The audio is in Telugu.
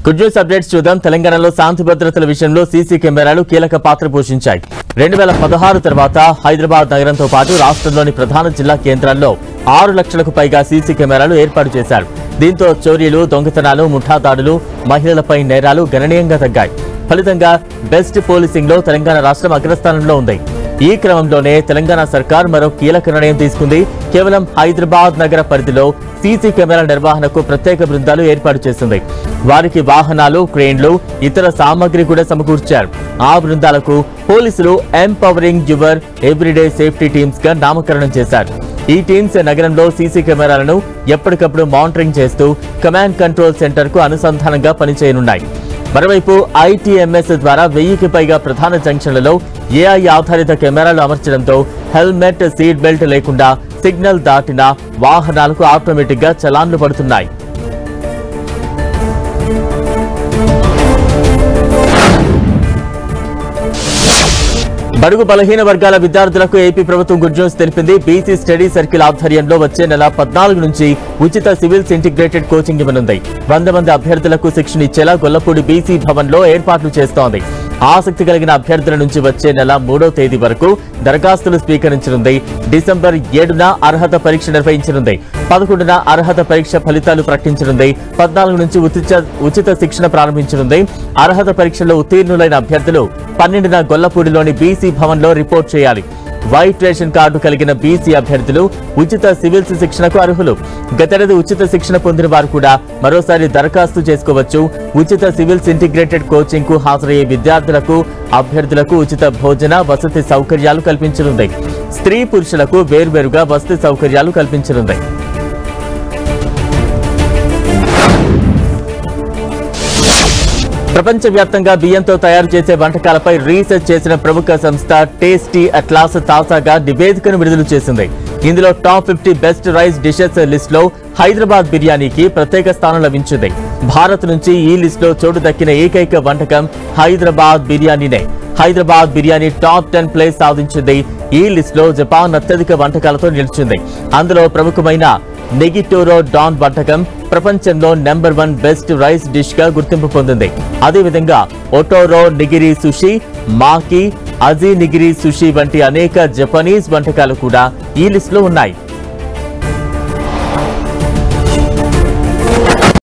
గుడ్ న్యూస్ అప్డేట్స్ చూద్దాం. తెలంగాణలో శాంతి భద్రతల విషయంలో సీసీ కెమెరాలు కీలక పాత్ర పోషించాయి. 2016 తర్వాత హైదరాబాద్ నగరంతో పాటు రాష్ట్రంలోని ప్రధాన జిల్లా కేంద్రాల్లో 6 లక్షలకు పైగా సీసీ కెమెరాలు ఏర్పాటు చేశారు. దీంతో చోరీలు, దొంగతనాలు, ముఠా దాడులు, మహిళలపై నేరాలు గణనీయంగా తగ్గాయి. ఫలితంగా బెస్ట్ పోలీసింగ్ లో తెలంగాణ రాష్ట్రం అగ్రస్థానంలో ఉంది. ఈ క్రమంలోనే తెలంగాణ సర్కార్ మరో కీలక నిర్ణయం తీసుకుంది. కేవలం హైదరాబాద్ నగర పరిధిలో సీసీ కెమెరాల నిర్వహణకు ప్రత్యేక బృందాలు ఏర్పాటు చేసింది. వారికి వాహనాలు, క్రేన్లు, ఇతర సామగ్రి కూడా సమకూర్చారు. ఆ బృందాలకు పోలీసులు empowering your everyday safety teams గా నామకరణం చేశారు. ఈ టీమ్స్ నగరంలో సీసీ కెమెరాలను ఎప్పటికప్పుడు మానిటరింగ్ చేస్తూ కమాండ్ కంట్రోల్ సెంటర్ కు అనుసంధానంగా పనిచేయనున్నాయి. మరోవైపు ఐటీఎంఎస్ ద్వారా 1000కి పైగా ప్రధాన జంక్షన్లలో ఏఐ ఆధారిత కెమెరాలు అమర్చడంతో హెల్మెట్, సీట్ బెల్ట్ లేకుండా సిగ్నల్ దాటిన వాహనాలకు ఆటోమేటిక్ గా చలాన్లు పడుతున్నాయి. బడుగు బలహీన వర్గాల విద్యార్థులకు ఏపీ ప్రభుత్వం గుడ్ న్యూస్ తెలిపింది. బీసీ స్టడీ సర్కిల్ ఆధ్వర్యంలో వచ్చే నెల 14 నుంచి ఉచిత సివిల్స్ ఇంటిగ్రేటెడ్ కోచింగ్ ఇవ్వనుంది. 100 మంది అభ్యర్థులకు శిక్షణ ఇచ్చేలా గొల్లపూడి బీసీ భవన్ లో ఏర్పాట్లు చేస్తోంది. ఆసక్తి కలిగిన అభ్యర్థుల నుంచి వచ్చే నెల 3వ తేదీ వరకు దరఖాస్తులు స్వీకరించనుంది. డిసెంబర్ 7న అర్హత పరీక్ష నిర్వహించనుంది. 11న అర్హత పరీక్ష ఫలితాలు ప్రకటించనుంది. 14 నుంచి ఉచిత శిక్షణ ప్రారంభించనుంది. అర్హత పరీక్షలో ఉత్తీర్ణులైన అభ్యర్థులు 12న గొల్లపూడిలోని బీసీ భవన్ లో రిపోర్ట్ చేయాలి. వైట్ రేషన్ కార్డు కలిగిన బీసీ అభ్యర్థులు ఉచిత సివిల్స్ శిక్షణకు అర్హులు. గతేడాది ఉచిత శిక్షణ పొందిన వారు కూడా మరోసారి దరఖాస్తు చేసుకోవచ్చు. ఉచిత సివిల్స్ ఇంటిగ్రేటెడ్ కోచింగ్ కు హాజరయ్యే విద్యార్థులకు, అభ్యర్థులకు ఉచిత భోజన, వసతి సౌకర్యాలు కల్పించనుంది. స్త్రీ, పురుషులకు వేర్వేరుగా వసతి సౌకర్యాలు కల్పించనుంది. ప్రపంచవ్యాప్తంగా బియ్యంతో తయారు చేసే వంటకాలపై రీసెర్చ్ చేసిన ప్రముఖ సంస్థ టేస్టీ అట్లాస్ తాజాగా నివేదికను విడుదల చేసింది. ఇందులో top 50 best rice dishes list లో హైదరాబాద్ బిర్యానీకి ప్రత్యేక స్థానం లభించింది. భారత్ నుంచి ఈ లిస్ట్ లో చోటు దక్కిన ఏకైక వంటకం హైదరాబాద్ బిర్యానీనే. హైదరాబాద్ బిర్యానీ టాప్ 10 ప్లేస్ సాధించింది. ఈ లిస్ట్ లో జపాన్ అత్యధిక వంటకాలతో నిలిచింది. అందులో ప్రముఖమైన నెగిటోరో డాన్ వంటకం ప్రపంచంలో నెంబర్ 1 బెస్ట్ రైస్ డిష్ గా గుర్తింపు పొందింది. అదేవిధంగా ఒటోరో నిగిరి సుషి, మాకి, అజీ నిగిరి సుషి వంటి అనేక జపనీస్ వంటకాలు కూడా ఈ లిస్ట్ లో ఉన్నాయి.